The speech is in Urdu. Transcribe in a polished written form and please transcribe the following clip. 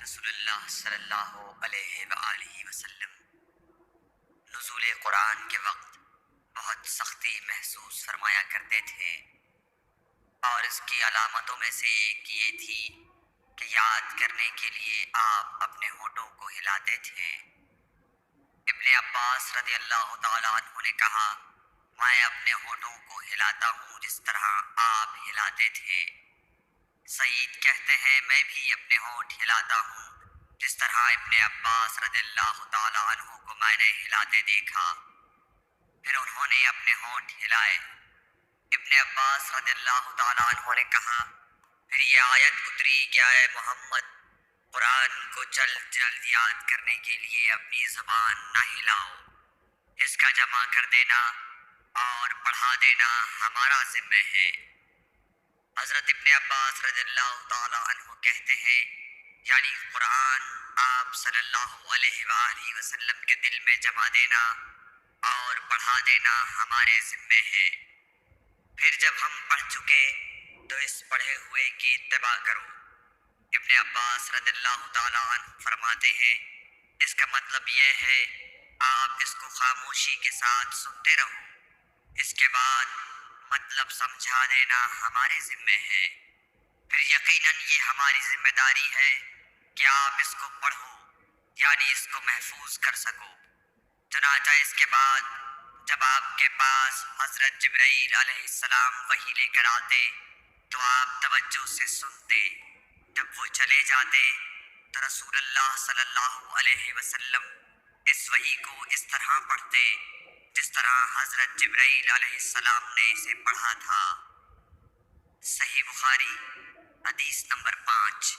رسول اللہ صلی اللہ علیہ وآلہ وسلم نزول قرآن کے وقت بہت سختی محسوس فرمایا کرتے تھے، اور اس کی علامتوں میں سے ایک یہ تھی کہ یاد کرنے کے لیے آپ اپنے ہونٹوں کو ہلاتے تھے۔ ابن عباس رضی اللہ تعالیٰ عنہ نے کہا، میں اپنے ہونٹوں کو ہلاتا ہوں جس طرح آپ ہلاتے تھے۔ سعید کہتے ہیں، میں بھی اپنے ہونٹ ہلاتا ہوں جس طرح ابن عباس رضی اللہ تعالیٰ عنہ کو میں نے ہلاتے دیکھا۔ پھر انہوں نے اپنے ہونٹ ہلائے۔ ابن عباس رضی اللہ تعالیٰ عنہ نے کہا، پھر یہ آیت اتری کہ اے محمد، قرآن کو جلد جلد یاد کرنے کے لیے اپنی زبان نہ ہلاؤ، اس کا جمع کر دینا اور پڑھا دینا ہمارا ذمہ ہے۔ حضرت ابن عباس رضی اللہ تعالیٰ عنہ کہتے ہیں، یعنی قرآن آپ صلی اللہ علیہ وآلہ وسلم کے دل میں جمع دینا اور پڑھا دینا ہمارے ذمہ ہے۔ پھر جب ہم پڑھ چکے تو اس پڑھے ہوئے کی اتباع کرو۔ ابن عباس رضی اللہ تعالیٰ عنہ فرماتے ہیں، اس کا مطلب یہ ہے آپ اس کو خاموشی کے ساتھ سنتے رہو، اس کے بعد مطلب سمجھا دینا ہمارے ذمہ ہے۔ پھر یقیناً یہ ہماری ذمہ داری ہے کہ آپ اس کو پڑھو، یعنی اس کو محفوظ کر سکو۔ چنانچہ اس کے بعد جب آپ کے پاس حضرت جبرائیل علیہ السلام وحی لے کر آتے تو آپ توجہ سے سنتے۔ جب وہ چلے جاتے تو رسول اللہ صلی اللہ علیہ وسلم اس وحی کو اس طرح پڑھتے جس طرح حضرت جبرائیل علیہ السلام نے اسے پڑھا تھا۔ صحیح بخاری حدیث نمبر 5۔